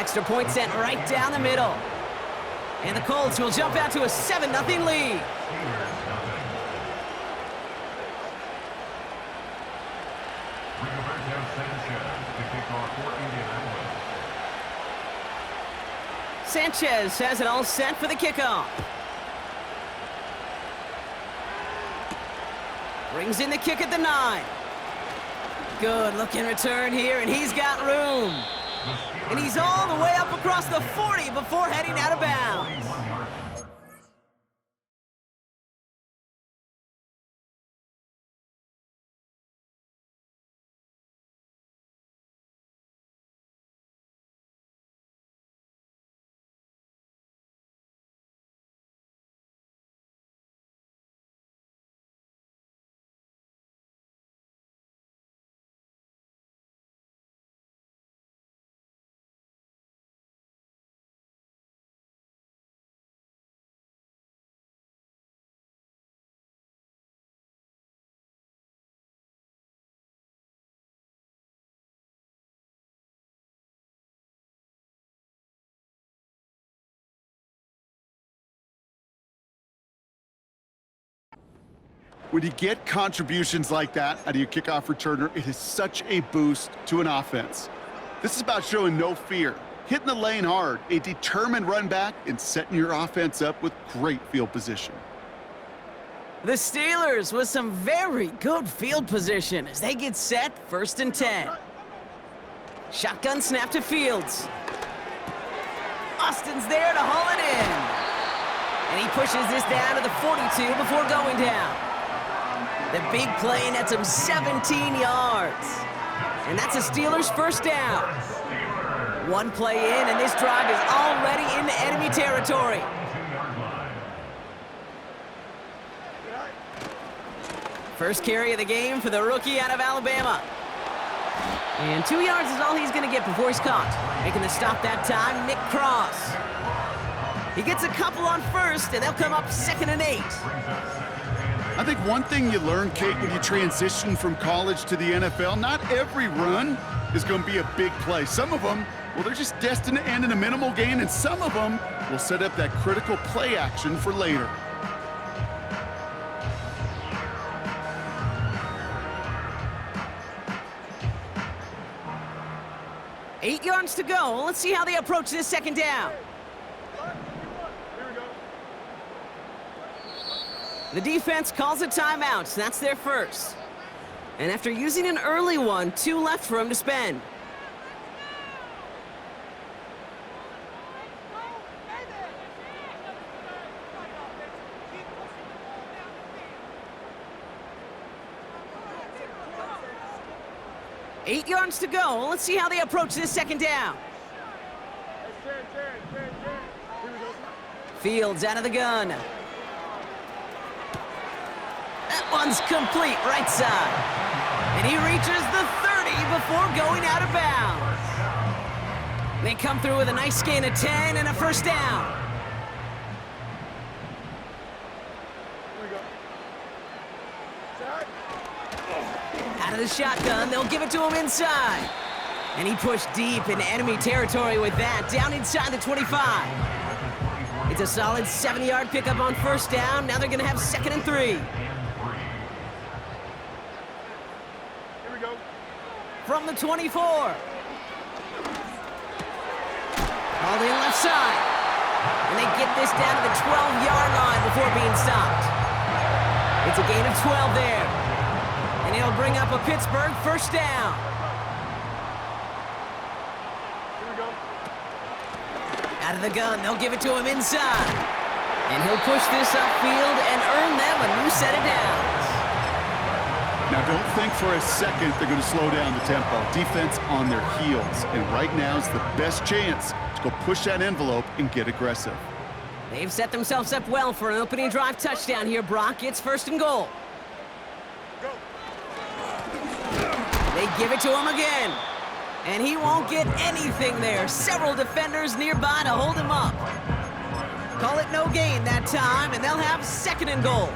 Extra point sent right down the middle. And the Colts will jump out to a 7-0 lead. Sanchez has it all set for the kickoff. Brings in the kick at the 9. Good looking return here, and he's got room. And he's all the way up across the 40 before heading out of bounds. When you get contributions like that out of your kickoff returner, it is such a boost to an offense. This is about showing no fear, hitting the lane hard, a determined run back, and setting your offense up with great field position. The Steelers with some very good field position as they get set 1st and 10. Shotgun snap to Fields. Austin's there to haul it in. And he pushes this down to the 42 before going down. The big play nets him 17 yards. And that's a Steelers first down. One play in, and this drive is already into enemy territory. First carry of the game for the rookie out of Alabama. And 2 yards is all he's going to get before he's caught. Making the stop that time, Nick Cross. He gets a couple on first, and they'll come up 2nd and 8. I think one thing you learn, Kate, when you transition from college to the NFL, not every run is going to be a big play. Some of them, well, they're just destined to end in a minimal gain, and some of them will set up that critical play action for later. Eight yards to go. Let's see how they approach this 2nd down. The defense calls a timeout. That's their first. And after using an early one, 2 left for him to spend. Eight yards to go. Let's see how they approach this 2nd down. Fields out of the gun. That one's complete right side. And he reaches the 30 before going out of bounds. They come through with a nice gain of 10 and a first down. Out of the shotgun, they'll give it to him inside. And he pushed deep into enemy territory with that, down inside the 25. It's a solid 7-yard pickup on first down. Now they're going to have 2nd and 3. From the 24. Called in left side. And they get this down to the 12-yard line before being stopped. It's a gain of 12 there. And it'll bring up a Pittsburgh first down. Out of the gun, they'll give it to him inside. And he'll push this upfield and earn them a new set of downs. Now, don't think for a second they're going to slow down the tempo. Defense on their heels. And right now is the best chance to go push that envelope and get aggressive. They've set themselves up well for an opening drive touchdown here, Brock. It's 1st and goal. They give it to him again. And he won't get anything there. Several defenders nearby to hold him up. Call it no gain that time, and they'll have 2nd and goal.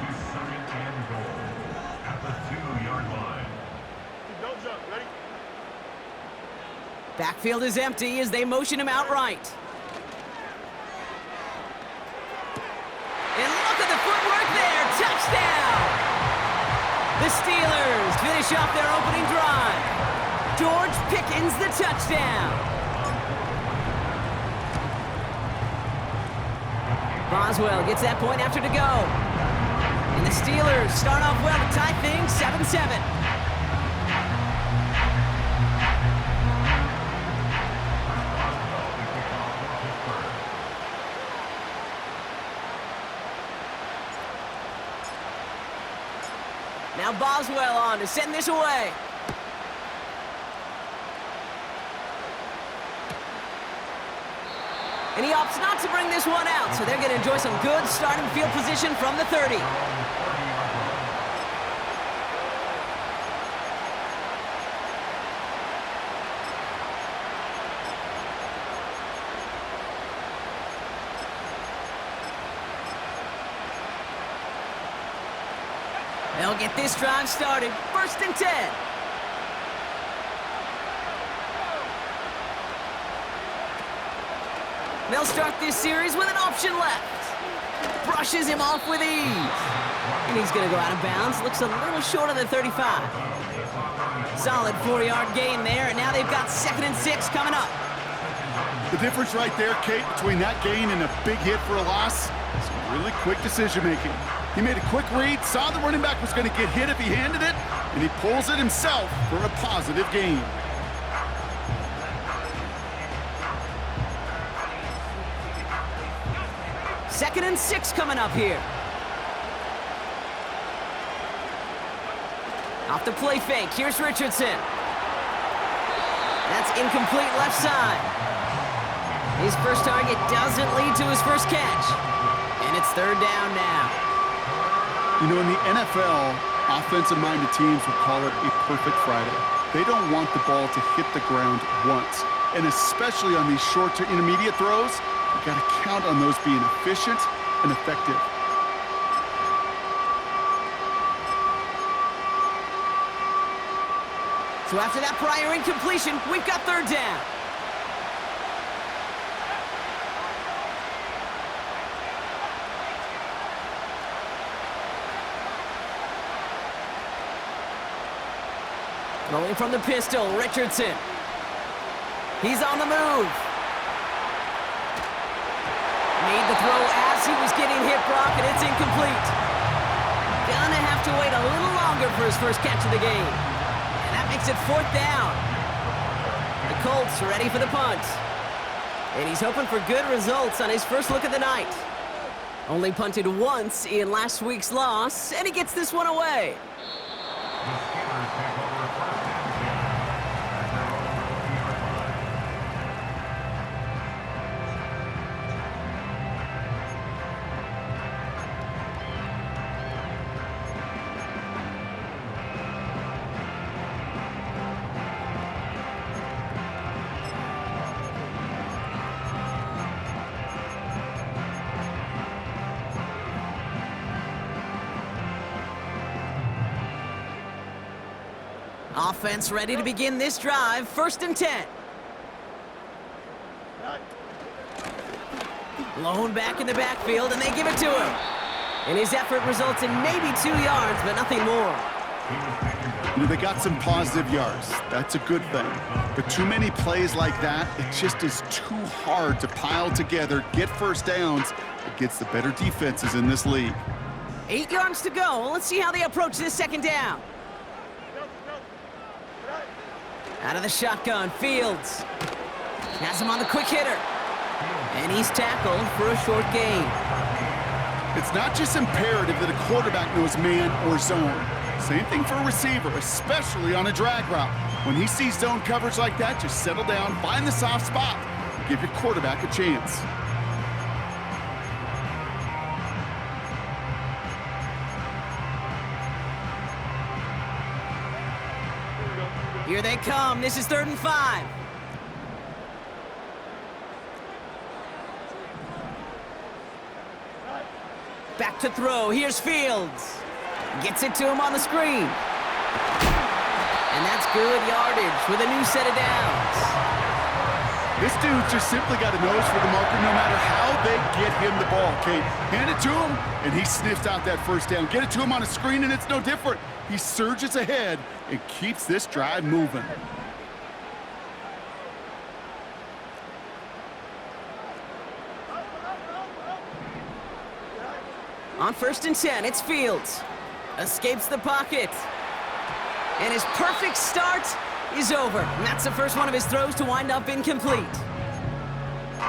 Backfield is empty as they motion him out right. And look at the footwork there. Touchdown! The Steelers finish off their opening drive. George Pickens the touchdown. Boswell gets that point after to go. And the Steelers start off well to tie things 7-7. Now Boswell on to send this away. And he opts not to bring this one out, so they're going to enjoy some good starting field position from the 30. They'll get this drive started. 1st and 10. They'll start this series with an option left. Brushes him off with ease. And he's going to go out of bounds. Looks a little short of the 35. Solid 4-yard gain there, and now they've got 2nd and 6 coming up. The difference right there, Kate, between that gain and a big hit for a loss is really quick decision-making. He made a quick read, saw the running back was going to get hit if he handed it, and he pulls it himself for a positive gain. Second and 6 coming up here. Off the play fake, here's Richardson. That's incomplete left side. His first target doesn't lead to his first catch. And it's 3rd down now. You know, in the NFL, offensive-minded teams would call it a perfect Friday. They don't want the ball to hit the ground once. And especially on these short to intermediate throws, you got to count on those being efficient and effective. So after that prior incompletion, we've got 3rd down. Rolling from the pistol, Richardson. He's on the move. Made the throw as he was getting hit, Brock, and it's incomplete. Gonna have to wait a little longer for his first catch of the game. And that makes it 4th down. The Colts are ready for the punt. And he's hoping for good results on his first look of the night. Only punted once in last week's loss, and he gets this one away. Offense ready to begin this drive. 1st and 10. Lone back in the backfield, and they give it to him. And his effort results in maybe 2 yards, but nothing more. You know, they got some positive yards. That's a good thing. But too many plays like that, it just is too hard to pile together, get first downs against the better defenses in this league. 8 yards to go. Let's see how they approach this 2nd down. Out of the shotgun, Fields. Has him on the quick hitter. And he's tackled for a short gain. It's not just imperative that a quarterback knows man or zone. Same thing for a receiver, especially on a drag route. When he sees zone coverage like that, just settle down, find the soft spot, and give your quarterback a chance. Here they come. This is 3rd and 5. Back to throw. Here's Fields. Gets it to him on the screen. And that's good yardage with a new set of downs. This dude's just simply got a nose for the marker no matter how they get him the ball, Kate. Hand it to him, and he sniffs out that first down. Get it to him on a screen, and it's no different. He surges ahead and keeps this drive moving. On 1st and 10, it's Fields. Escapes the pocket. And his perfect start is over. And that's the first one of his throws to wind up incomplete.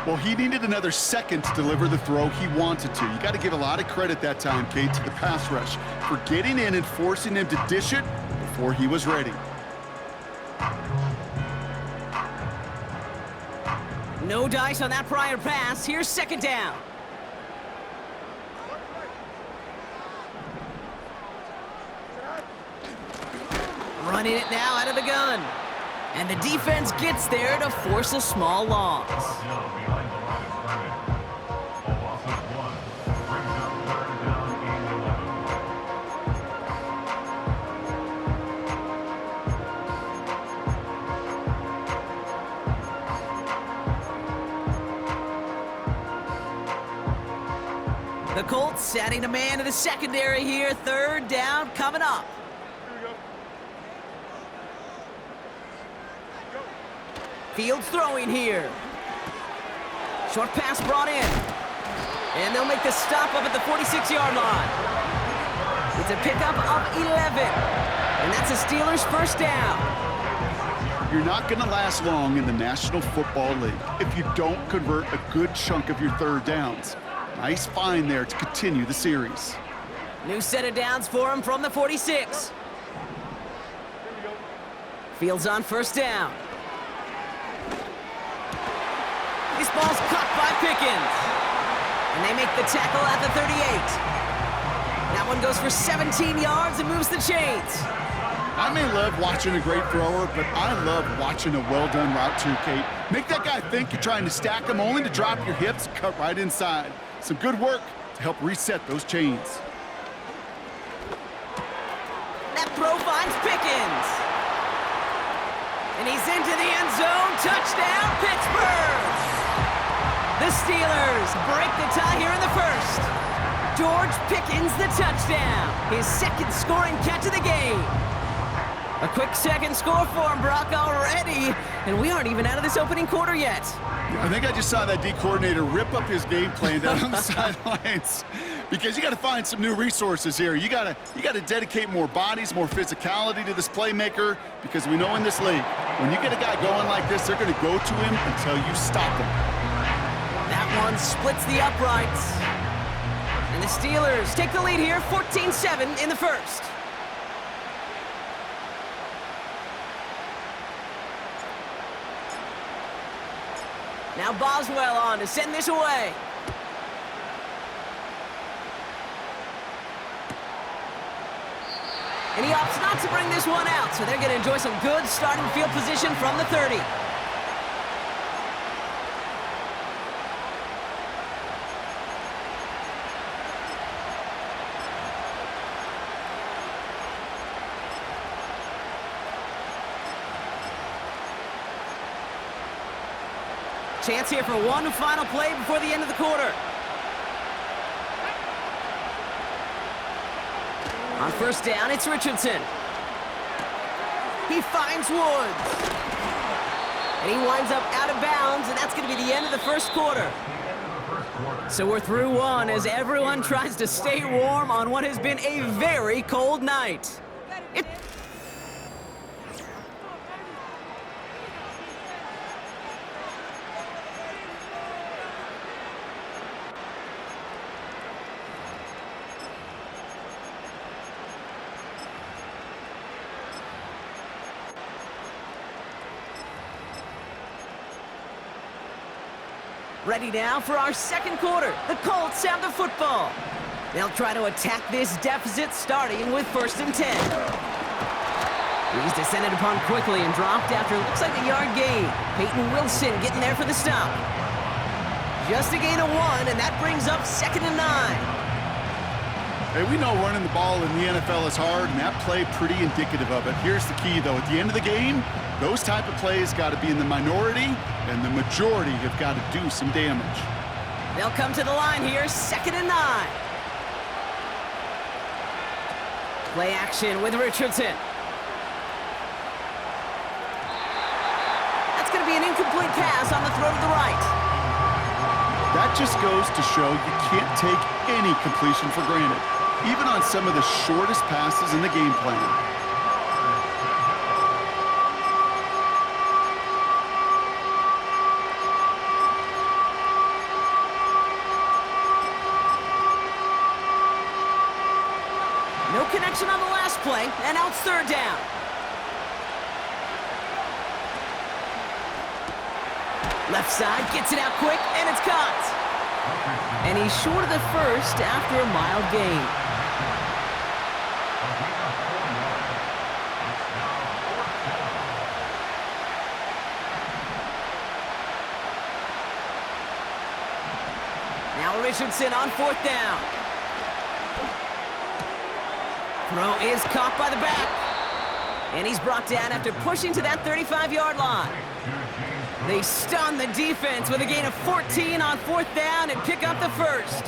Well, he needed another second to deliver the throw he wanted to. You got to give a lot of credit that time, Kate, to the pass rush for getting in and forcing him to dish it before he was ready. No dice on that prior pass. Here's 2nd down. Running it now out of the gun. And the defense gets there to force a small loss. The Colts adding a man to the secondary here. 3rd down coming up. Fields throwing here. Short pass brought in. And they'll make the stop up at the 46-yard line. It's a pickup of 11. And that's a Steelers 1st down. You're not going to last long in the National Football League if you don't convert a good chunk of your 3rd downs. Nice find there to continue the series. New set of downs for him from the 46. Fields on 1st down. This ball's caught by Pickens. And they make the tackle at the 38. That one goes for 17 yards and moves the chains. I may love watching a great thrower, but I love watching a well-done route too, Kate. Make that guy think you're trying to stack him only to drop your hips and cut right inside. Some good work to help reset those chains. That throw finds Pickens. And he's into the end zone. Touchdown, Pittsburgh! The Steelers break the tie here in the 1st. George Pickens the touchdown. His 2nd scoring catch of the game. A quick 2nd score for him, Brock, already. And we aren't even out of this opening quarter yet. I think I just saw that D coordinator rip up his game plan down on the sidelines. Because you got to find some new resources here. You got to dedicate more bodies, more physicality to this playmaker. Because we know in this league, when you get a guy going like this, they're going to go to him until you stop him. That one splits the uprights. And the Steelers take the lead here, 14-7 in the 1st. Now Boswell on to send this away. And he opts not to bring this one out, so they're going to enjoy some good starting field position from the 30. Chance here for one final play before the end of the quarter. On 1st down, it's Richardson. He finds Woods. And he winds up out of bounds, and that's going to be the end of the 1st quarter. So we're through one as everyone tries to stay warm on what has been a very cold night. Ready now for our 2nd quarter. The Colts have the football. They'll try to attack this deficit starting with 1st and 10. He's descended upon quickly and dropped after looks like a yard gain. Peyton Wilson getting there for the stop. Just a gain of 1, and that brings up 2nd and 9. Hey, we know running the ball in the NFL is hard, and that play pretty indicative of it. Here's the key, though. At the end of the game, Those type of plays got to be in the minority, and the majority have got to do some damage. They'll come to the line here, 2nd and 9. Play action with Richardson. That's going to be an incomplete pass on the throw to the right. That just goes to show you can't take any completion for granted, even on some of the shortest passes in the game plan. No connection on the last play, and now it's 3rd down. Left side, gets it out quick, and it's caught. And he's short of the first after a mild gain. Now Richardson on 4th down. Throw is caught by the back. And he's brought down after pushing to that 35-yard line. They stun the defense with a gain of 14 on 4th down and pick up the first.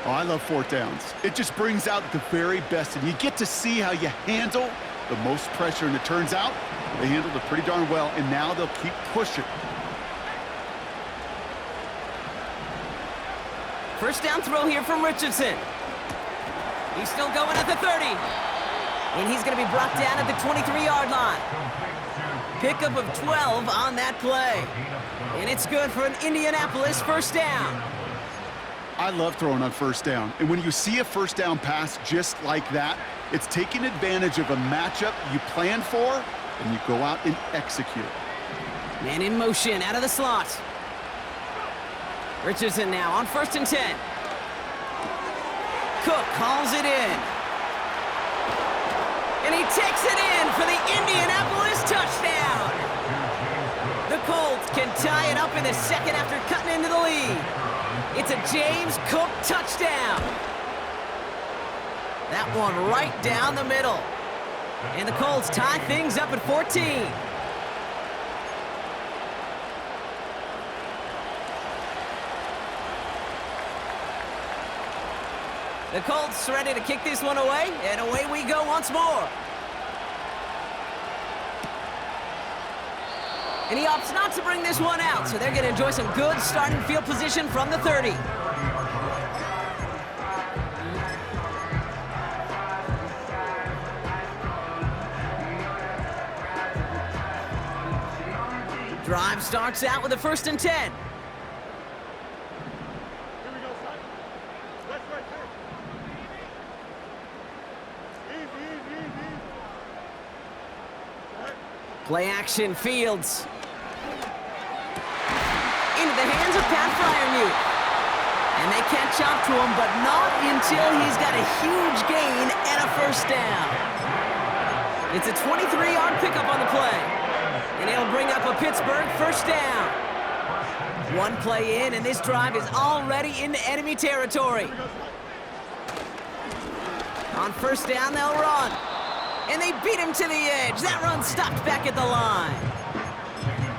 Oh, I love 4th downs. It just brings out the very best, and you get to see how you handle the most pressure, and it turns out they handled it pretty darn well, and now they'll keep pushing. First down throw here from Richardson. He's still going at the 30. And he's going to be brought down at the 23-yard line. Pickup of 12 on that play. And it's good for an Indianapolis 1st down. I love throwing on 1st down. And when you see a 1st down pass just like that, it's taking advantage of a matchup you plan for, and you go out and execute. Man in motion out of the slot. Richardson now on 1st and 10. Cook calls it in. And he takes it in for the Indianapolis touchdown. The Colts can tie it up in the 2nd after cutting into the lead. It's a James Cook touchdown. That one right down the middle. And the Colts tie things up at 14. The Colts ready to kick this one away, and away we go once more. And he opts not to bring this one out, so they're going to enjoy some good starting field position from the 30. Drive starts out with a 1st and 10. Play action, Fields. Into the hands of Pat Fryermuth. And they catch up to him, but not until he's got a huge gain and a 1st down. It's a 23-yard pickup on the play. And it'll bring up a Pittsburgh 1st down. One play in, and this drive is already into enemy territory. On 1st down, they'll run. And they beat him to the edge. That run stopped back at the line.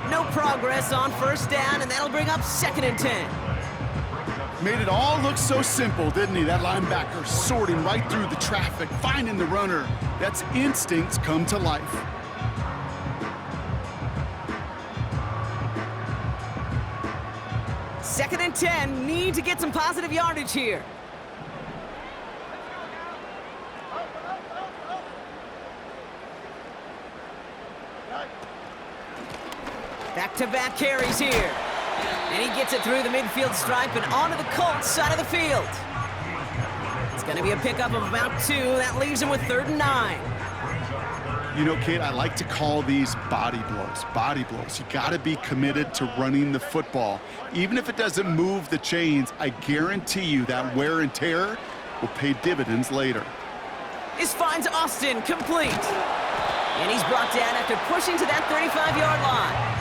No progress on 1st down, and that'll bring up 2nd and 10. Made it all look so simple, didn't he? That linebacker sorting right through the traffic, finding the runner. That's instincts come to life. Second and 10, need to get some positive yardage here. Back-to-back carries here. And he gets it through the midfield stripe and onto the Colts side of the field. It's going to be a pickup of about 2. That leaves him with 3rd and 9. You know, Kate, I like to call these body blows. Body blows. You got to be committed to running the football. Even if it doesn't move the chains, I guarantee you that wear and tear will pay dividends later. This finds Austin complete. And he's brought down after pushing to that 35-yard line.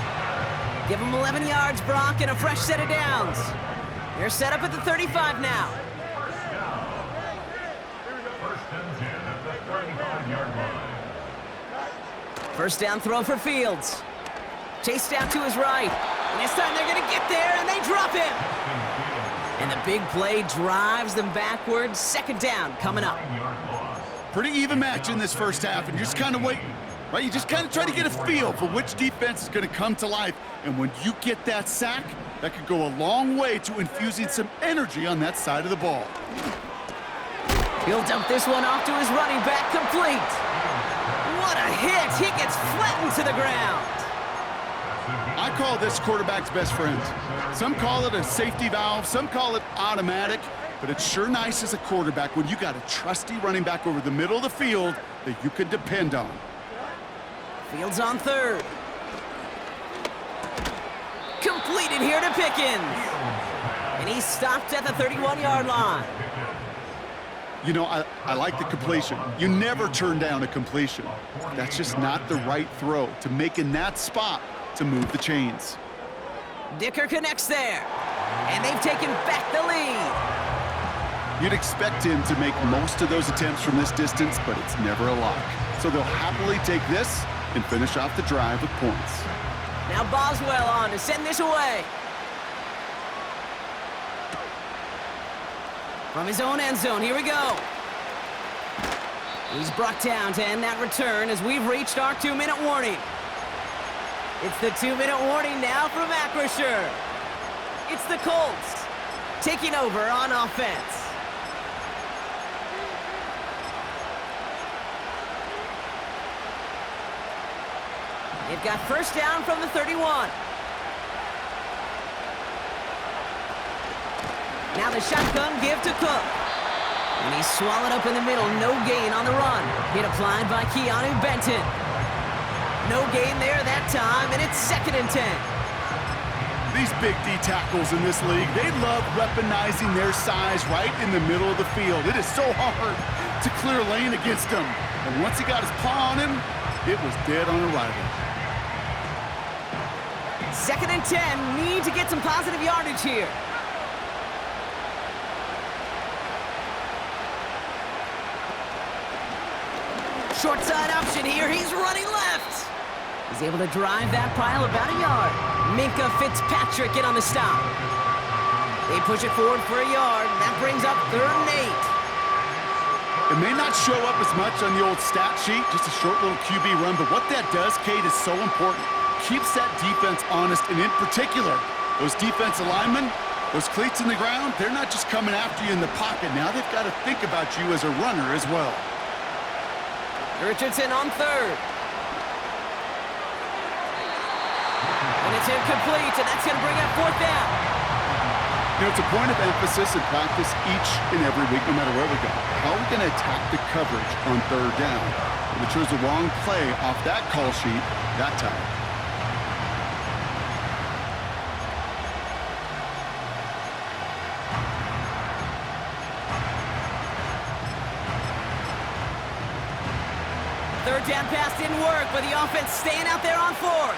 Give him 11 yards, Brock, and a fresh set of downs. They're set up at the 35 now. First down throw for Fields. Chased out to his right. And this time they're going to get there, and they drop him. And the big play drives them backwards. Second down coming up. Pretty even match in this first half, and you're just kind of waiting, right? You just kind of try to get a feel for which defense is going to come to life. And when you get that sack, that could go a long way to infusing some energy on that side of the ball. He'll dump this one off to his running back, complete. What a hit! He gets flattened to the ground. I call this quarterback's best friend. Some call it a safety valve, some call it automatic, but it's sure nice as a quarterback when you got a trusty running back over the middle of the field that you can depend on. Fields on third. Completed here to Pickens. And he stopped at the 31-yard line. You know, I like the completion. You never turn down a completion. That's just not the right throw to make in that spot to move the chains. Dicker connects there. And they've taken back the lead. You'd expect him to make most of those attempts from this distance, but it's never a lock. So they'll happily take this and finish off the drive with points. Now Boswell on to send this away. From his own end zone, here we go. He's brought down to end that return as we've reached our 2-minute warning. It's the 2-minute warning now from Acrisure. It's the Colts taking over on offense. They've got first down from the 31. Now the shotgun give to Cook. And he's swallowed up in the middle. No gain on the run. Hit applied by Keanu Benton. No gain there that time, and it's 2nd and 10. These big D tackles in this league, they love weaponizing their size right in the middle of the field. It is so hard to clear lane against them. And once he got his paw on him, it was dead on arrival. 2nd and 10. Need to get some positive yardage here. Short side option here. He's running left. He's able to drive that pile about a yard. Minka Fitzpatrick in on the stop. They push it forward for a yard. That brings up 3rd and 8. It may not show up as much on the old stat sheet, just a short little QB run, but what that does, Kate, is so important. Keeps that defense honest, and in particular, those defensive linemen, those cleats in the ground, they're not just coming after you in the pocket. Now they've got to think about you as a runner as well. Richardson on third. And it's incomplete, and that's going to bring up 4th down. You know, it's a point of emphasis in practice each and every week, no matter where we go. How are we going to attack the coverage on 3rd down? Well, they chose the wrong play off that call sheet that time. Third down pass didn't work, but the offense staying out there on 4th.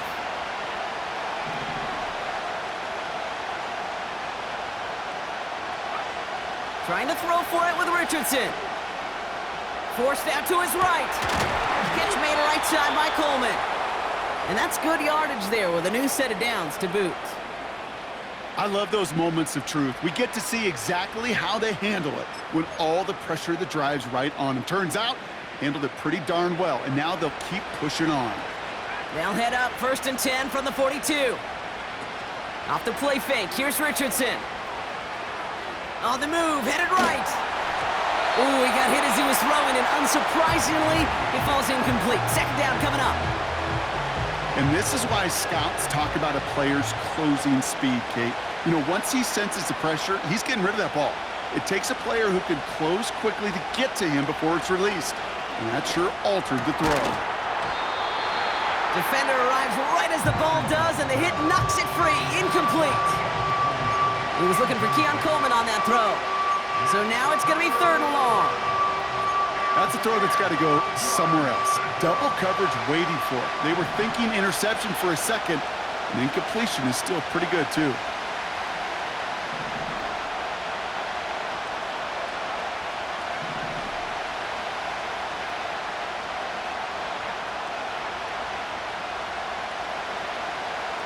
Trying to throw for it with Richardson. Forced out to his right. Catch made right side by Coleman. And that's good yardage there with a new set of downs to boot. I love those moments of truth. We get to see exactly how they handle it when all the pressure that drives right on them. Turns out, handled it pretty darn well, and now they'll keep pushing on. They'll head up 1st and 10 from the 42. Off the play fake, here's Richardson. On the move, headed right. Ooh, he got hit as he was throwing, and unsurprisingly, it falls incomplete. 2nd down coming up. And this is why scouts talk about a player's closing speed, Kate. You know, once he senses the pressure, he's getting rid of that ball. It takes a player who can close quickly to get to him before it's released. And that sure altered the throw. Defender arrives right as the ball does, and the hit knocks it free. Incomplete. He was looking for Keon Coleman on that throw. So now it's going to be 3rd and long. That's a throw that's got to go somewhere else. Double coverage waiting for it. They were thinking interception for a second, and incompletion is still pretty good, too.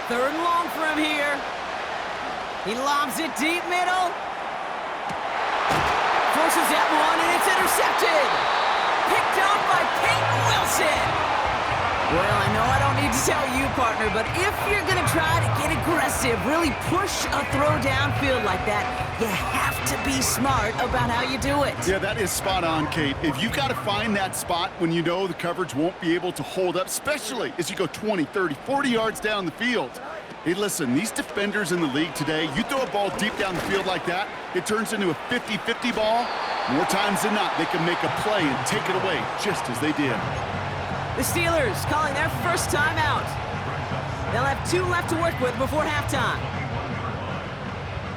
Third and long for him here. He lobs it deep middle. Forces that one, and it's intercepted. Picked off by Peyton Wilson. Well, I know I don't need to tell you, partner, but if you're going to try to get aggressive, really push a throw downfield like that, you have to be smart about how you do it. Yeah, that is spot on, Kate. If you got to find that spot when you know the coverage won't be able to hold up, especially as you go 20, 30, 40 yards down the field. Hey, listen, these defenders in the league today, you throw a ball deep down the field like that, it turns into a 50-50 ball. More times than not, they can make a play and take it away, just as they did. The Steelers calling their first time out. They'll have 2 left to work with before halftime.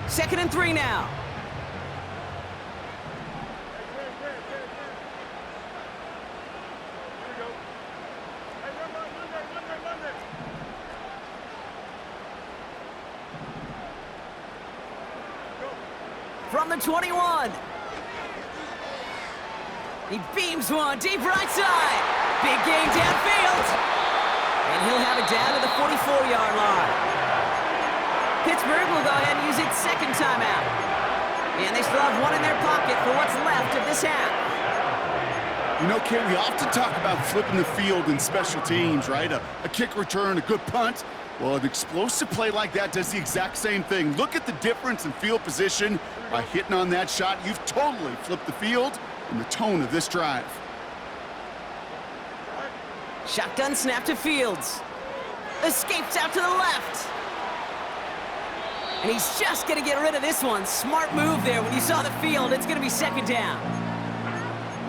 2nd and 3 now. From the 21. He beams one deep right side. Big gain downfield. And he'll have it down to the 44-yard line. Pittsburgh will go ahead and use its second timeout. And they still have one in their pocket for what's left of this half. You know, Kate, we often talk about flipping the field in special teams, right? A kick return, a good punt. Well, an explosive play like that does the exact same thing. Look at the difference in field position. By hitting on that shot, you've totally flipped the field and the tone of this drive. Shotgun snap to Fields. Escapes out to the left. And he's just going to get rid of this one. Smart move there. When you saw the field, it's going to be 2nd down.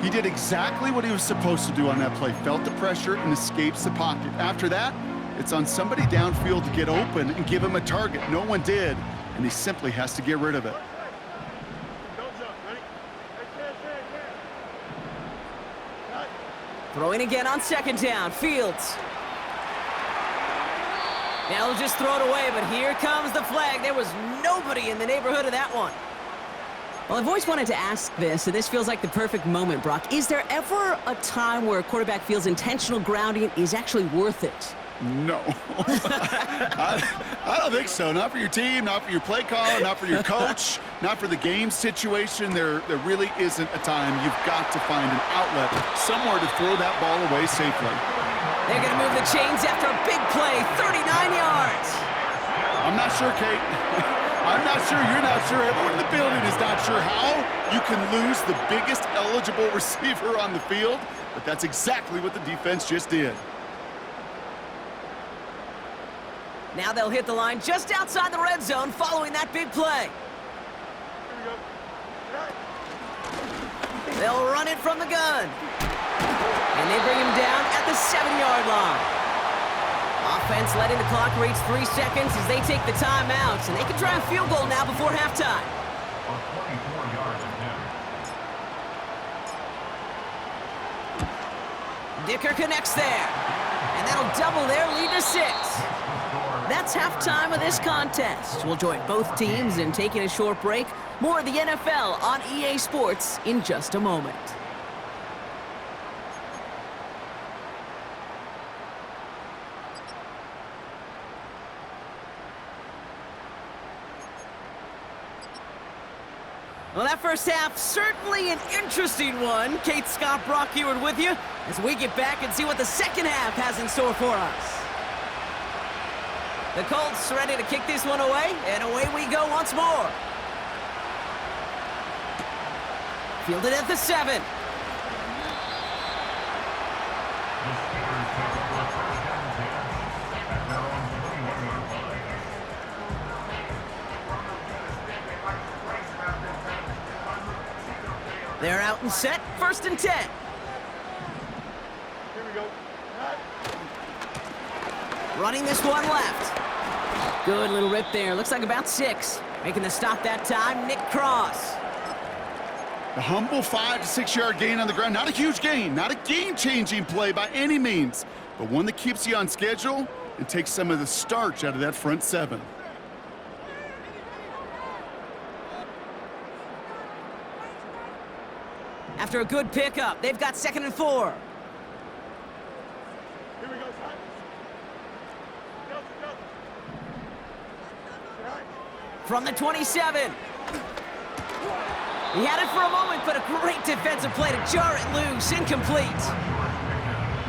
He did exactly what he was supposed to do on that play. Felt the pressure and escapes the pocket. After that, it's on somebody downfield to get open and give him a target. No one did, and he simply has to get rid of it. Throwing again on 2nd down. Fields. Now he'll just throw it away, but here comes the flag. There was nobody in the neighborhood of that one. Well, I've always wanted to ask this, and this feels like the perfect moment, Brock. Is there ever a time where a quarterback feels intentional grounding is actually worth it? No. I don't think so. Not for your team, not for your play caller, not for your coach, not for the game situation. There really isn't a time. You've got to find an outlet, somewhere to throw that ball away safely. They're going to move the chains after a big play, 39 yards. I'm not sure, Kate. I'm not sure. You're not sure. Everyone in the building is not sure how you can lose the biggest eligible receiver on the field, but that's exactly what the defense just did. Now they'll hit the line just outside the red zone following that big play. They'll run it from the gun. And they bring him down at the 7-yard line. Offense letting the clock reach 3 seconds as they take the timeouts. And they can try a field goal now before halftime. Dicker connects there. And that'll double their lead to 6. That's halftime of this contest. We'll join both teams in taking a short break. More of the NFL on EA Sports in just a moment. Well, that first half, certainly an interesting one. Kate, Scott, Brock here with you as we get back and see what the second half has in store for us. The Colts ready to kick this one away, and away we go once more. Fielded at the 7. They're out and set, 1st and 10. Here we go. Running this one left. Good little rip there. Looks like about 6. Making the stop that time, Nick Cross. A humble 5 to 6 yard gain on the ground. Not a huge gain, not a game-changing play by any means, but one that keeps you on schedule and takes some of the starch out of that front 7. After a good pickup, they've got 2nd and 4. Here we go, son. Go. From the 27. He had it for a moment, but a great defensive play to jar it loose. Incomplete.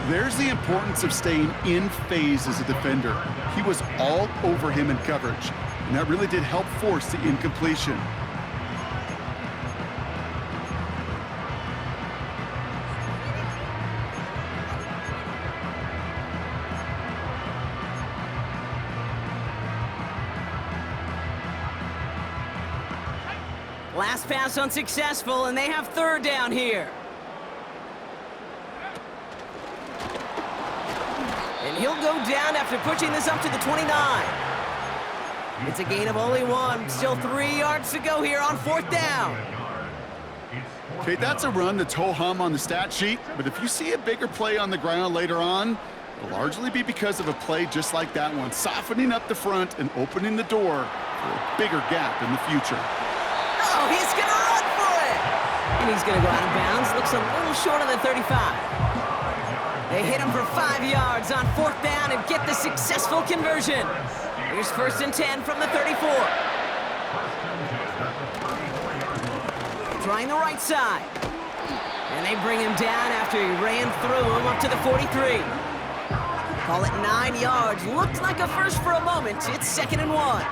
There's the importance of staying in phase as a defender. He was all over him in coverage, and that really did help force the incompletion. Last pass unsuccessful, and they have third down here. And he'll go down after pushing this up to the 29. It's a gain of only one. Still 3 yards to go here on fourth down. Okay, that's a run that's ho-hum on the stat sheet, but if you see a bigger play on the ground later on, it'll largely be because of a play just like that one, softening up the front and opening the door for a bigger gap in the future. Oh, he's going to run for it! And he's going to go out of bounds. Looks a little short of the 35. They hit him for 5 yards on fourth down and get the successful conversion. Here's first and 10 from the 34. Trying the right side. And they bring him down after he ran through him up to the 43. Call it 9 yards. Looked like a first for a moment. It's second and 1.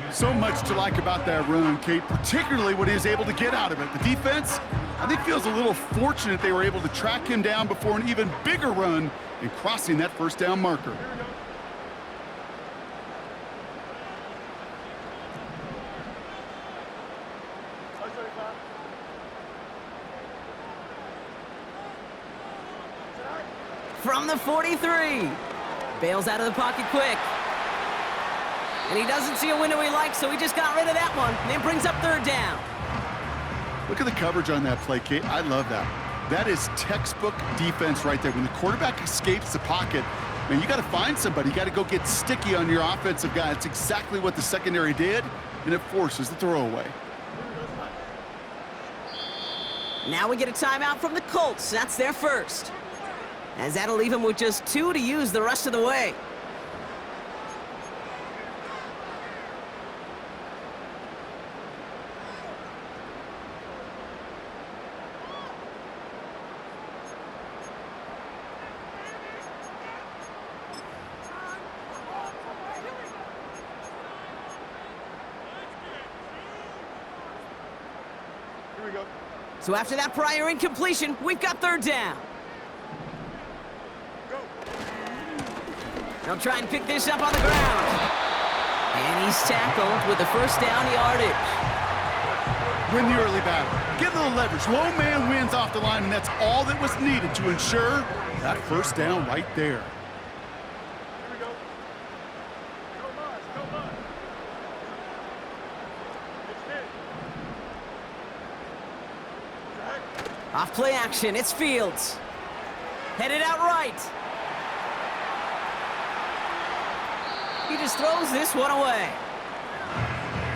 So much to like about that run, Kate, particularly what he was able to get out of it. The defense, I think, feels a little fortunate they were able to track him down before an even bigger run and crossing that first down marker. From the 43. Bails out of the pocket quick. And he doesn't see a window he likes, so he just got rid of that one. And then brings up third down. Look at the coverage on that play, Kate. I love that. That is textbook defense right there. When the quarterback escapes the pocket, man, you got to find somebody. You got to go get sticky on your offensive guy. It's exactly what the secondary did, and it forces the throwaway. Now we get a timeout from the Colts. That's their first. As that'll leave him with just 2 to use the rest of the way. So after that prior incompletion, we've got third down. They'll try and pick this up on the ground. And he's tackled with the first down yardage. Win the early battle. Get a little leverage. Low man wins off the line, and that's all that was needed to ensure that first down right there. Off play action, it's Fields. Headed out right. He just throws this one away.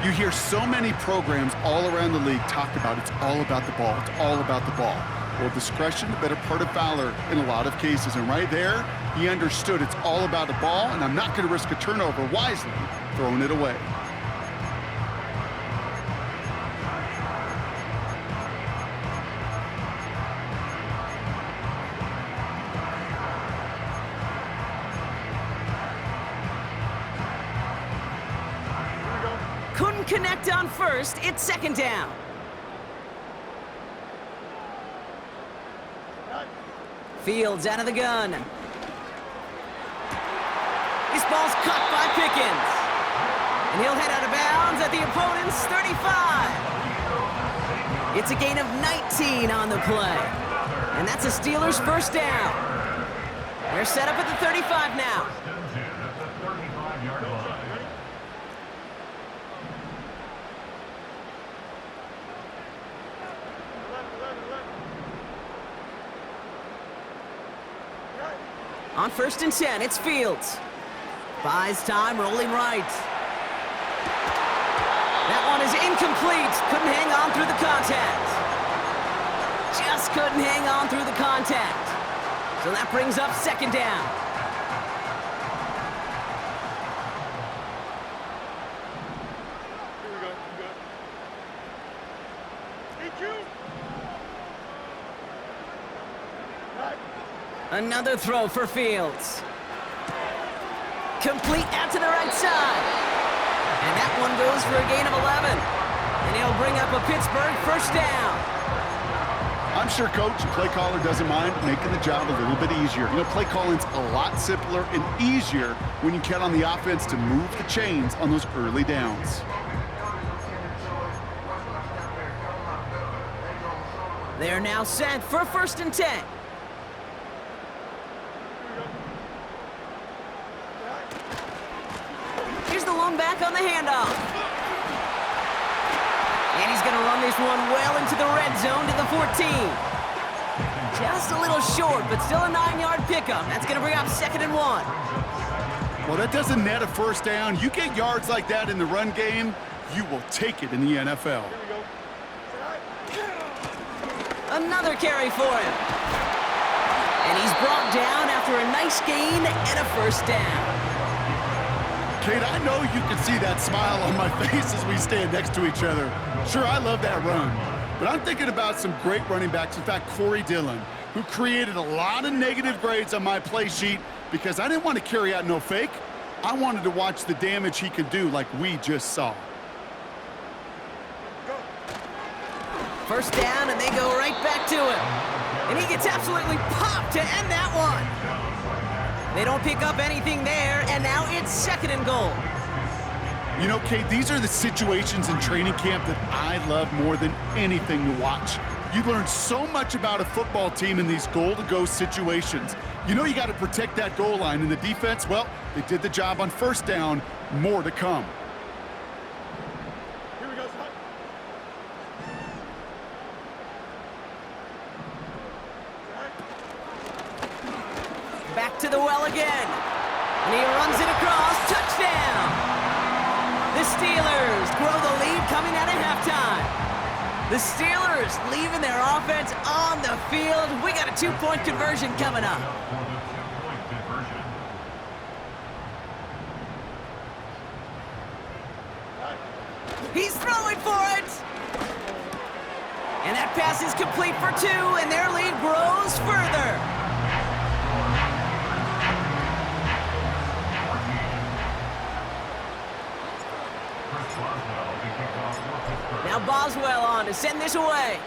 You hear so many programs all around the league talk about it's all about the ball. It's all about the ball. Well, discretion, the better part of valor in a lot of cases. And right there, he understood it's all about the ball, and I'm not going to risk a turnover, wisely throwing it away. Couldn't connect on first. It's second down. Fields out of the gun. This ball's caught by Pickens. And he'll head out of bounds at the opponent's 35. It's a gain of 19 on the play. And that's a Steelers first down. They're set up at the 35 now. On first and 10, it's Fields. Buys time, rolling right. That one is incomplete. Couldn't hang on through the contact. Just couldn't hang on through the contact. So that brings up second down. Another throw for Fields. Complete out to the right side. And that one goes for a gain of 11. And he'll bring up a Pittsburgh first down. I'm sure coach and play caller doesn't mind making the job a little bit easier. You know, play calling's a lot simpler and easier when you count on the offense to move the chains on those early downs. They're now set for 1st and 10. Here's the lone back on the handoff. And he's going to run this one well into the red zone to the 14. Just a little short, but still a 9-yard pickup. That's going to bring up 2nd and 1. Well, that doesn't net a first down. You get yards like that in the run game, you will take it in the NFL. Another carry for him. And he's brought down after a nice gain and a first down. Kate, I know you can see that smile on my face as we stand next to each other. Sure, I love that run. But I'm thinking about some great running backs. In fact, Corey Dillon, who created a lot of negative grades on my play sheet because I didn't want to carry out no fake. I wanted to watch the damage he could do like we just saw. First down, and they go right back to him. And he gets absolutely popped to end that one. They don't pick up anything there, and now it's 2nd and goal. You know, Kate, these are the situations in training camp that I love more than anything to watch. You learn so much about a football team in these goal-to-go situations. You know you got to protect that goal line, and the defense, well, they did the job on first down. More to come. Back to the well again. And he runs it across. Touchdown! The Steelers grow the lead coming out of halftime. The Steelers leaving their offense on the field. We got a 2-point conversion coming up. He's throwing for it! And that pass is complete for 2, and their lead grows further. Now Boswell on to send this away.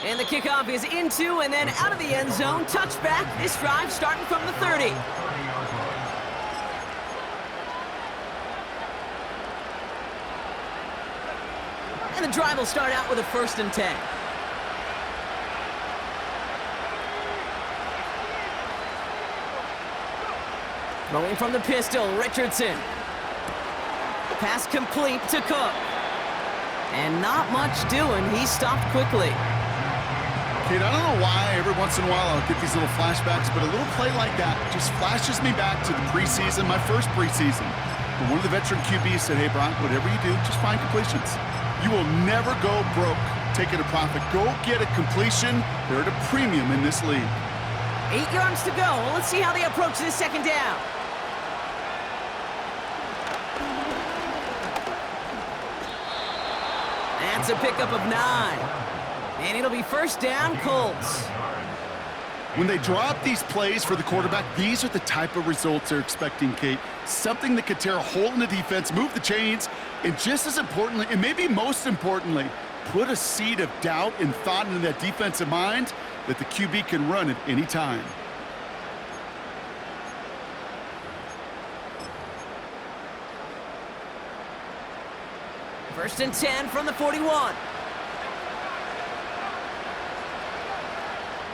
And the kickoff is into and then out of the end zone. Touchback. This drive starting from the 30. And the drive will start out with a 1st and 10. Throwing from the pistol, Richardson. Pass complete to Cook. And not much doing. He stopped quickly. Kate, I don't know why every once in a while I'll get these little flashbacks, but a little play like that just flashes me back to the preseason, my first preseason. But one of the veteran QBs said, hey, Brock, whatever you do, just find completions. You will never go broke taking a profit. Go get a completion. They're at a premium in this league. 8 yards to go. Well, let's see how they approach this 2nd down. That's a pickup of 9. And it'll be first down, Colts. When they draw up these plays for the quarterback, these are the type of results they're expecting, Kate. Something that could tear a hole in the defense, move the chains, and just as importantly, and maybe most importantly, put a seed of doubt and thought into that defensive mind that the QB can run at any time. First and 10 from the 41.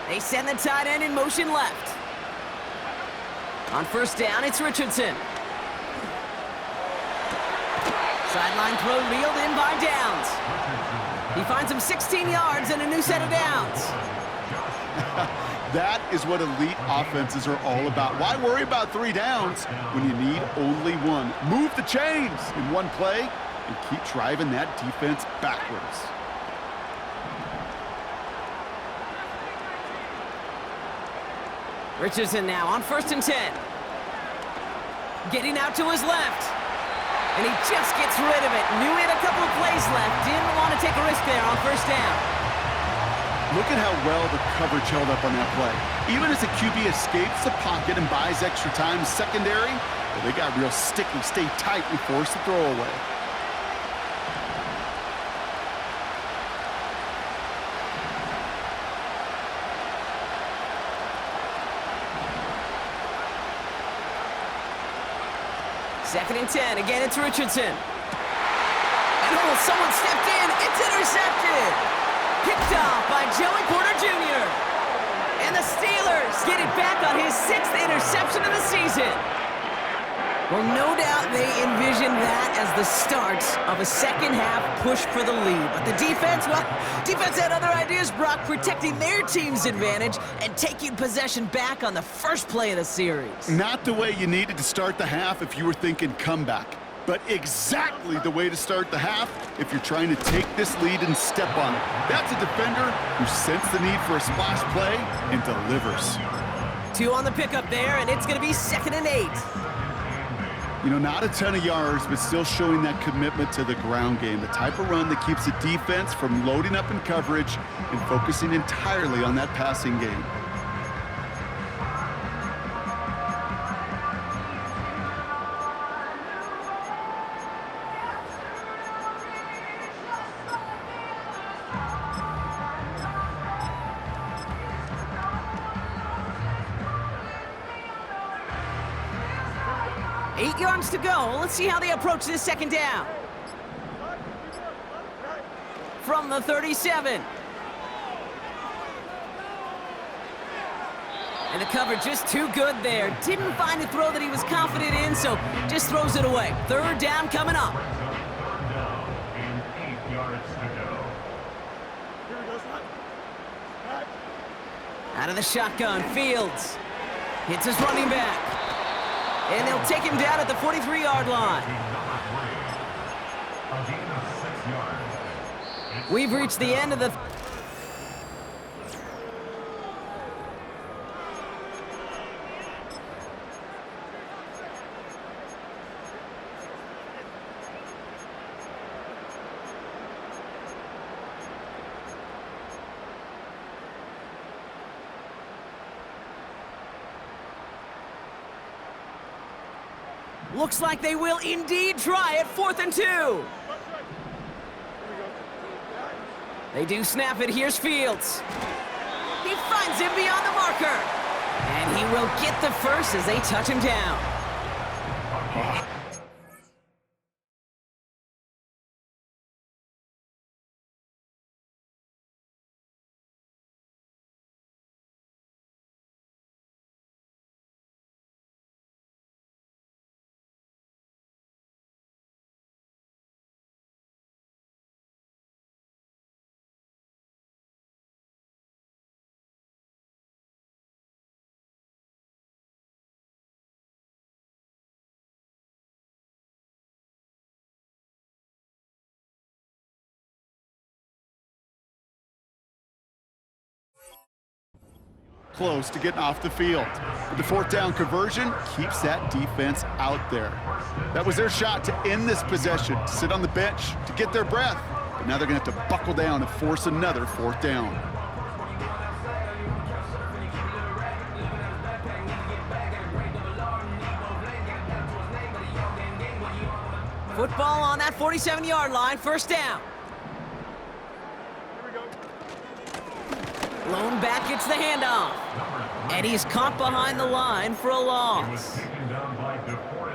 They send the tight end in motion left. On first down, it's Richardson. Sideline throw reeled in by Downs. He finds him 16 yards and a new set of downs. That is what elite offenses are all about. Why worry about 3 downs when you need only 1? Move the chains in one play and keep driving that defense backwards. Richardson now on first and 10. Getting out to his left. And he just gets rid of it. Knew he had a couple of plays left. Didn't want to take a risk there on first down. Look at how well the coverage held up on that play. Even as the QB escapes the pocket and buys extra time secondary, well, they got real sticky, stay tight, and force the throw away. Second and 10. Again, it's Richardson. And oh, someone stepped in. It's intercepted. Picked off by Joey Porter Jr. And the Steelers get it back on his 6th interception of the season. Well, no doubt they envisioned that as the start of a second-half push for the lead. But the defense, well, defense had other ideas, Brock, protecting their team's advantage and taking possession back on the first play of the series. Not the way you needed to start the half if you were thinking comeback, but exactly the way to start the half if you're trying to take this lead and step on it. That's a defender who sensed the need for a splash play and delivers. 2 on the pickup there, and it's going to be 2nd and 8. You know, not a ton of yards, but still showing that commitment to the ground game, the type of run that keeps the defense from loading up in coverage and focusing entirely on that passing game. Eight yards to go. Let's see how they approach this second down. From the 37. And the cover just too good there. Didn't find a throw that he was confident in, so just throws it away. 3rd down coming up. Out of the shotgun, Fields hits his running back. And they'll take him down at the 43-yard line. We've reached the end of the... Looks like they will indeed try it. 4th and 2. They do snap it. Here's Fields. He finds him beyond the marker. And he will get the first as they touch him down. Close to getting off the field. But the 4th down conversion keeps that defense out there. That was their shot to end this possession, to sit on the bench, to get their breath. But now they're going to have to buckle down and force another 4th down. Football on that 47-yard line. 1st down. Lone back gets the handoff. And he's caught behind the line for a loss.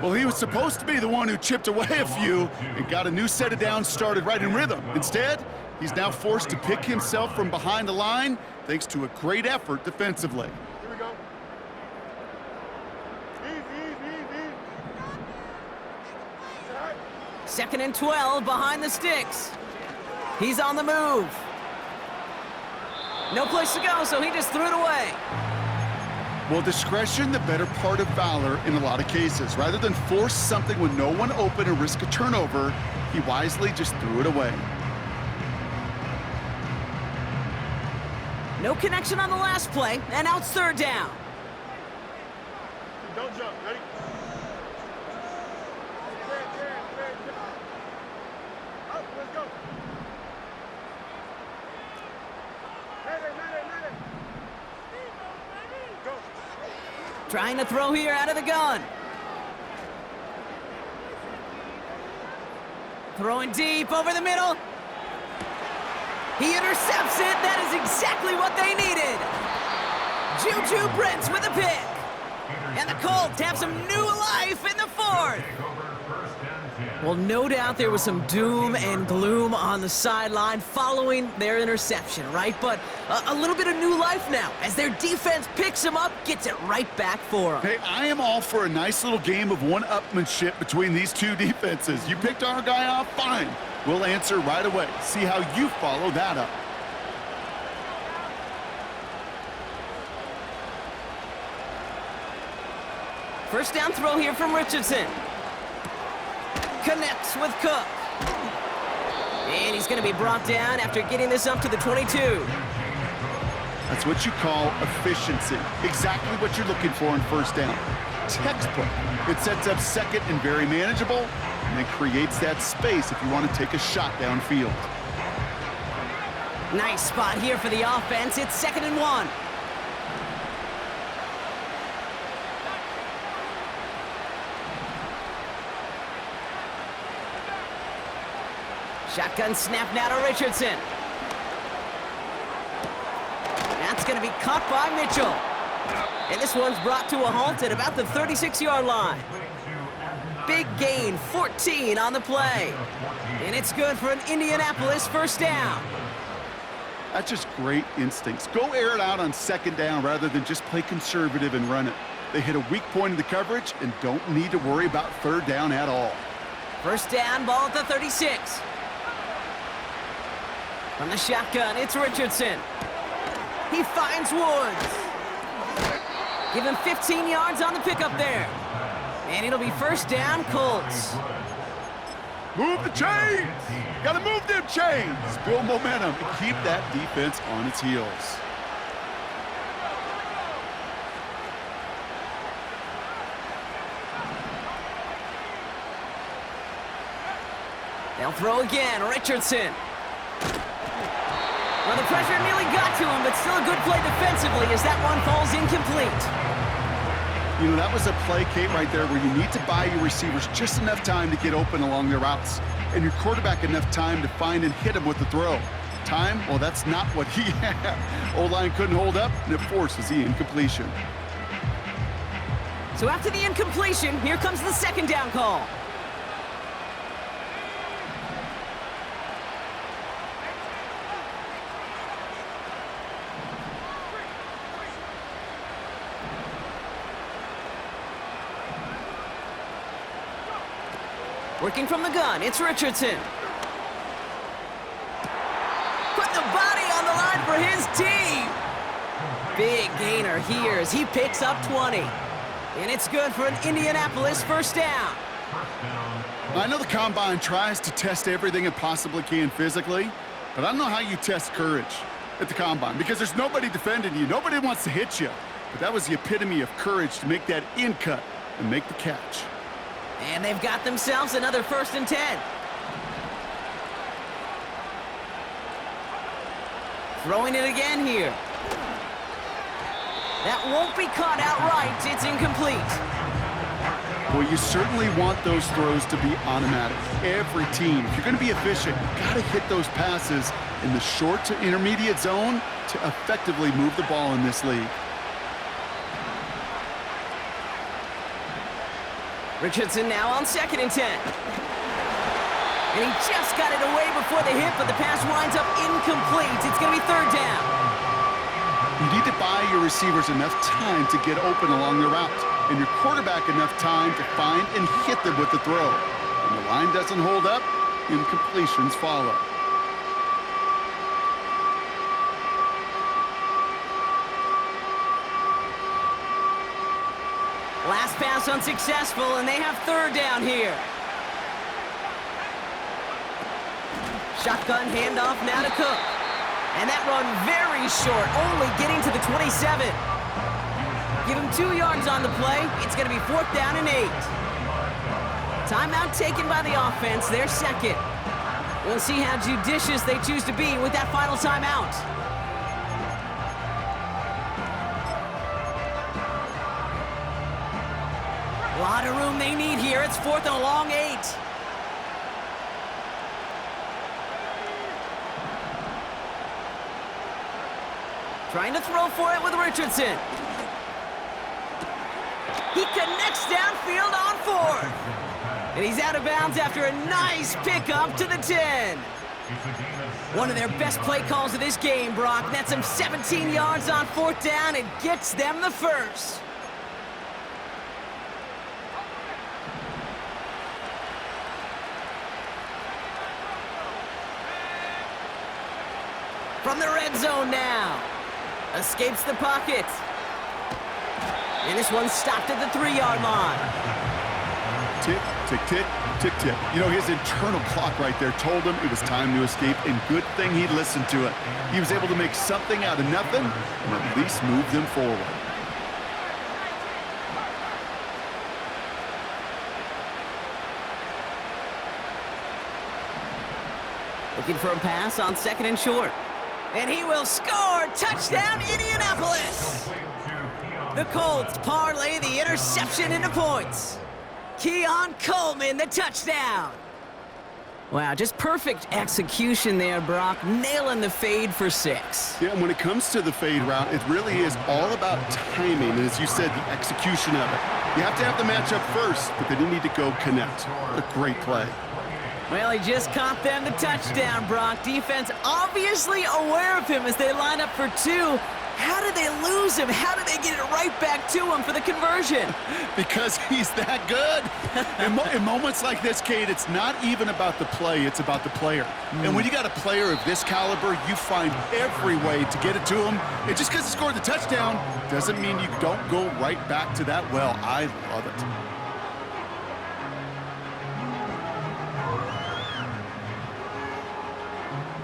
Well, he was supposed to be the one who chipped away a few and got a new set of downs started right in rhythm. Instead, he's now forced to pick himself from behind the line thanks to a great effort defensively. Here we go. Easy. 2nd and 12 behind the sticks. He's on the move. No place to go, so he just threw it away. Well, discretion, the better part of valor in a lot of cases. Rather than force something with no one open and risk a turnover, he wisely just threw it away. No connection on the last play, and now it's 3rd down. Don't jump. Ready? Up, let's go. Hey, Trying to throw here out of the gun. Throwing deep over the middle. He intercepts it. That is exactly what they needed. Juju Brents with a pick. And the Colts have some new life in the fourth. Well, no doubt there was some doom and gloom on the sideline following their interception, right? But a little bit of new life now as their defense picks them up, gets it right back for them. Hey, I am all for a nice little game of one-upmanship between these two defenses. You picked our guy off, fine. We'll answer right away. See how you follow that up. First down throw here from Richardson. Connects with Cook. And he's going to be brought down after getting this up to the 22. That's what you call efficiency. Exactly what you're looking for in first down. Textbook. It sets up second and very manageable, and then creates that space if you want to take a shot downfield. Nice spot here for the offense. It's 2nd and 1. Shotgun snap now to Richardson. That's going to be caught by Mitchell. And this one's brought to a halt at about the 36-yard line. Big gain, 14 on the play. And it's good for an Indianapolis first down. That's just great instincts. Go air it out on 2nd down rather than just play conservative and run it. They hit a weak point in the coverage and don't need to worry about 3rd down at all. First down, ball at the 36. From the shotgun, it's Richardson. He finds Woods. Give him 15 yards on the pickup there. And it'll be first down, Colts. Move the chains! Gotta move them chains! Build momentum and keep that defense on its heels. They'll throw again, Richardson. Well, the pressure nearly got to him, but still a good play defensively as that one falls incomplete. You know, that was a play, Kate, right there where you need to buy your receivers just enough time to get open along their routes, and your quarterback enough time to find and hit him with the throw. Time? Well, that's not what he had. O-line couldn't hold up, and it forces the incompletion. So after the incompletion, here comes the 2nd down call. Working from the gun, it's Richardson. Put the body on the line for his team. Big gainer here as he picks up 20. And it's good for an Indianapolis first down. I know the Combine tries to test everything it possibly can physically, but I don't know how you test courage at the Combine because there's nobody defending you. Nobody wants to hit you. But that was the epitome of courage to make that in cut and make the catch. And they've got themselves another 1st and 10. Throwing it again here. That won't be caught outright. It's incomplete. Well, you certainly want those throws to be automatic. Every team, if you're going to be efficient, you've got to hit those passes in the short to intermediate zone to effectively move the ball in this league. Richardson now on 2nd and 10. And he just got it away before the hit, but the pass winds up incomplete. It's going to be 3rd down. You need to buy your receivers enough time to get open along the route, and your quarterback enough time to find and hit them with the throw. When the line doesn't hold up, incompletions follow. Last pass unsuccessful, and they have 3rd down here. Shotgun handoff now to Cook. And that run very short, only getting to the 27. Give him 2 yards on the play. It's going to be 4th down and 8. Timeout taken by the offense, their 2nd. We'll see how judicious they choose to be with that final timeout. A lot of room they need here. It's 4th and a long 8. Trying to throw for it with Richardson. He connects downfield on 4th. And he's out of bounds after a nice pickup to the 10. One of their best play calls of this game, Brock. Nets them 17 yards on 4th down and gets them the first. From the red zone now. Escapes the pocket. And this one's stopped at the 3-yard line. Tick, tick, tick, tick, tick. You know, his internal clock right there told him it was time to escape, and good thing he listened to it. He was able to make something out of nothing and at least move them forward. Looking for a pass on 2nd and short. And he will score! Touchdown, Indianapolis! The Colts parlay the interception into points. Keon Coleman, the touchdown. Wow, just perfect execution there, Brock. Nailing the fade for 6. Yeah, and when it comes to the fade route, it really is all about timing, and as you said, the execution of it. You have to have the matchup first, but then you need to go connect. A great play. Well, he just caught them the touchdown, Brock. Defense obviously aware of him as they line up for 2. How did they lose him? How did they get it right back to him for the conversion? Because he's that good. In moments like this, Kate, it's not even about the play, it's about the player. And when you got a player of this caliber, you find every way to get it to him. And just because he scored the touchdown doesn't mean you don't go right back to that well. I love it.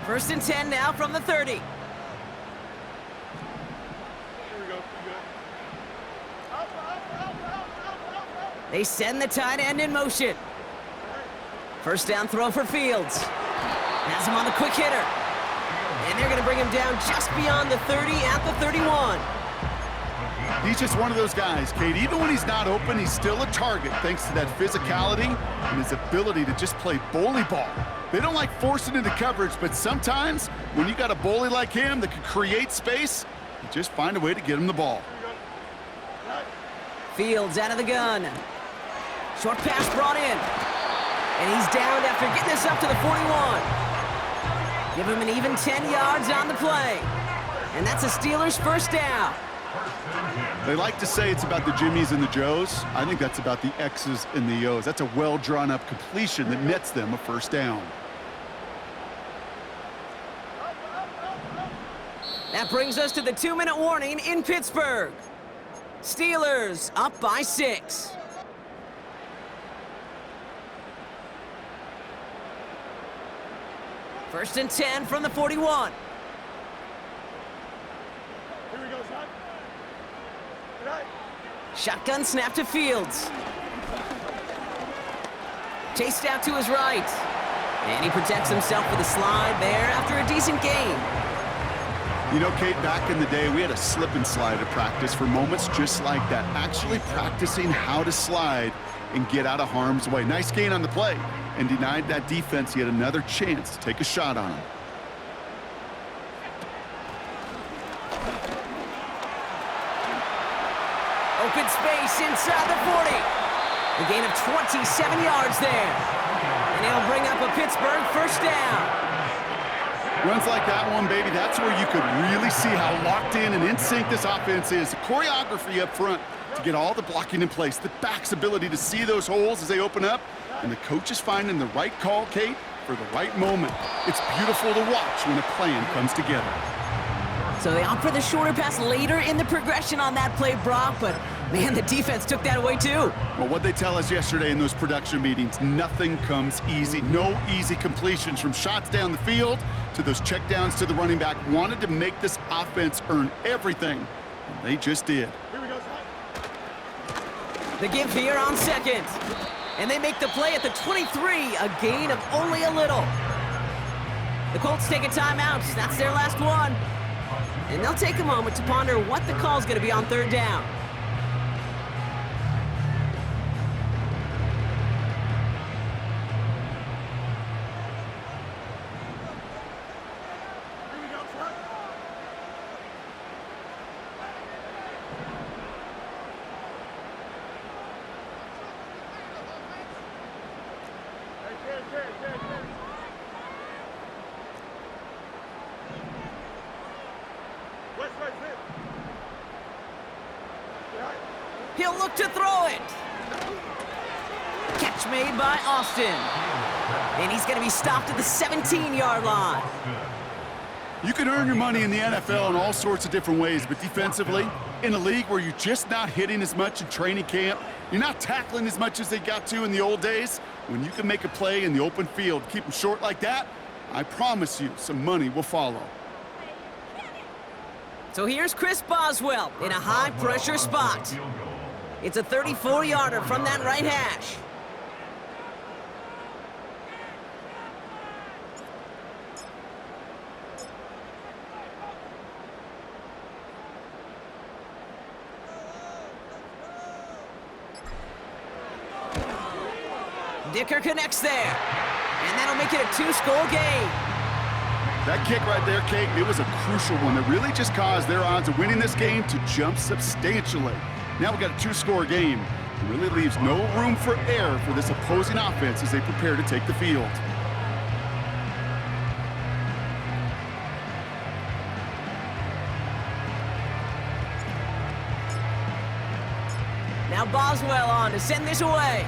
First and 10 now from the 30. They send the tight end in motion. First down throw for Fields. Has him on the quick hitter. And they're going to bring him down just beyond the 30 at the 31. He's just one of those guys, Kate. Even when he's not open, he's still a target thanks to that physicality and his ability to just play bully ball. They don't like forcing into coverage, but sometimes when you got a bully like him that can create space, you just find a way to get him the ball. Fields out of the gun. Short pass brought in. And he's downed after getting this up to the 41. Give him an even 10 yards on the play. And that's a Steelers first down. They like to say it's about the Jimmies and the Joes. I think that's about the X's and the O's. That's a well-drawn-up completion that nets them a first down. That brings us to the 2-minute warning in Pittsburgh. Steelers up by 6. First and 10 from the 41. Here we go, son. Shotgun snap to Fields. Chased out to his right. And he protects himself with a slide there after a decent gain. You know, Kate, back in the day, we had a slip and slide at practice for moments just like that. Actually practicing how to slide and get out of harm's way. Nice gain on the play, and denied that defense yet another chance to take a shot on him. Open space inside the 40. A gain of 27 yards there. And he'll bring up a Pittsburgh first down. Runs like that one, baby, that's where you could really see how locked in and in sync this offense is. The choreography up front to get all the blocking in place, the back's ability to see those holes as they open up, and the coach is finding the right call, Kate, for the right moment. It's beautiful to watch when a plan comes together. So they opt for the shorter pass later in the progression on that play, Brock, but man, the defense took that away too. Well, what they tell us yesterday in those production meetings, nothing comes easy. No easy completions from shots down the field to those checkdowns to the running back. Wanted to make this offense earn everything, and they just did. Here we go, son. The give here on second. And they make the play at the 23, a gain of only a little. The Colts take a timeout. That's their last one. And they'll take a moment to ponder what the call's going to be on third down. He'll look to throw it. Catch made by Austin. And he's going to be stopped at the 17-yard line. You can earn your money in the NFL in all sorts of different ways, but defensively, in a league where you're just not hitting as much in training camp, you're not tackling as much as they got to in the old days, when you can make a play in the open field, keep them short like that, I promise you some money will follow. So here's Chris Boswell in a high-pressure spot. It's a 34-yarder from that right hash. Dicker connects there, and that'll make it a two-score game. That kick right there, Kate, it was a crucial one that really just caused their odds of winning this game to jump substantially. Now we've got a two-score game. It really leaves no room for error for this opposing offense as they prepare to take the field. Now Boswell on to send this away.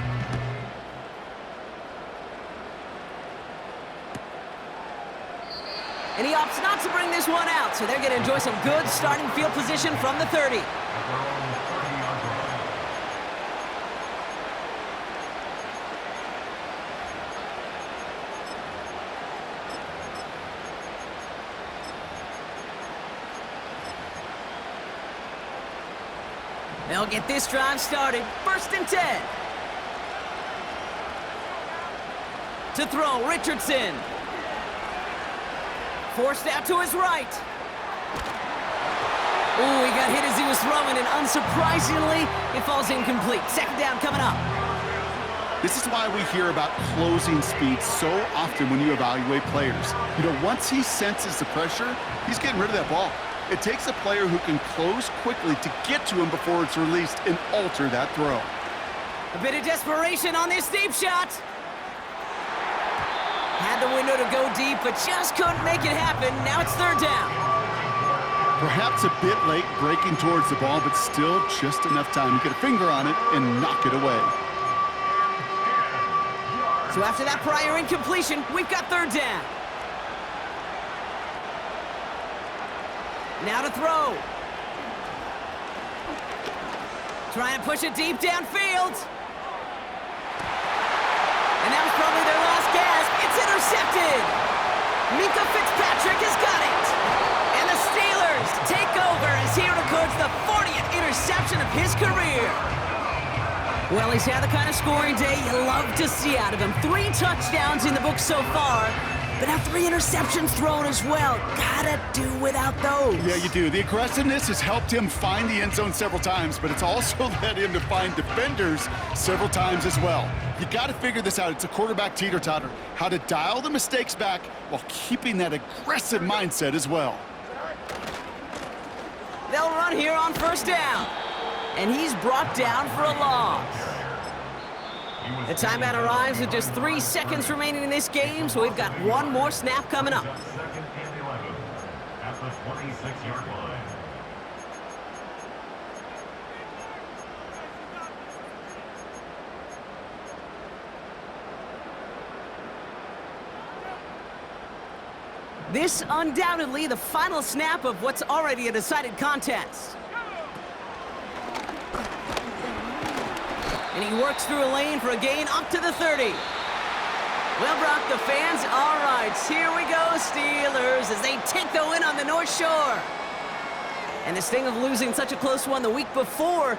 And he opts not to bring this one out, so they're going to enjoy some good starting field position from the 30. They'll get this drive started. 1st and 10. To throw, Richardson. Forced out to his right. Ooh, he got hit as he was throwing, and unsurprisingly, it falls incomplete. 2nd down coming up. This is why we hear about closing speed so often when you evaluate players. You know, once he senses the pressure, he's getting rid of that ball. It takes a player who can close quickly to get to him before it's released and alter that throw. A bit of desperation on this deep shot. Had the window to go deep, but just couldn't make it happen. Now it's 3rd down. Perhaps a bit late breaking towards the ball, but still just enough time to get a finger on it and knock it away. So after that prior incompletion, we've got 3rd down. Now to throw. Trying to push it deep downfield. And that was probably their last gasp. It's intercepted. Minka Fitzpatrick has got it. And the Steelers take over as he records the 40th interception of his career. Well, he's had the kind of scoring day you love to see out of him. 3 touchdowns in the book so far, but now 3 interceptions thrown as well. Gotta do without those. Yeah, you do. The aggressiveness has helped him find the end zone several times, but it's also led him to find defenders several times as well. You got to figure this out. It's a quarterback teeter-totter. How to dial the mistakes back while keeping that aggressive mindset as well. They'll run here on 1st down. And he's brought down for a loss. The timeout arrives with just 3 seconds remaining in this game, so we've got one more snap coming up. 2nd and 11 at the 26-yard line. This undoubtedly the final snap of what's already a decided contest. And he works through a lane for a gain up to the 30. Well, Brock, the fans, all right, here we go, Steelers, as they take the win on the North Shore. And the sting of losing such a close one the week before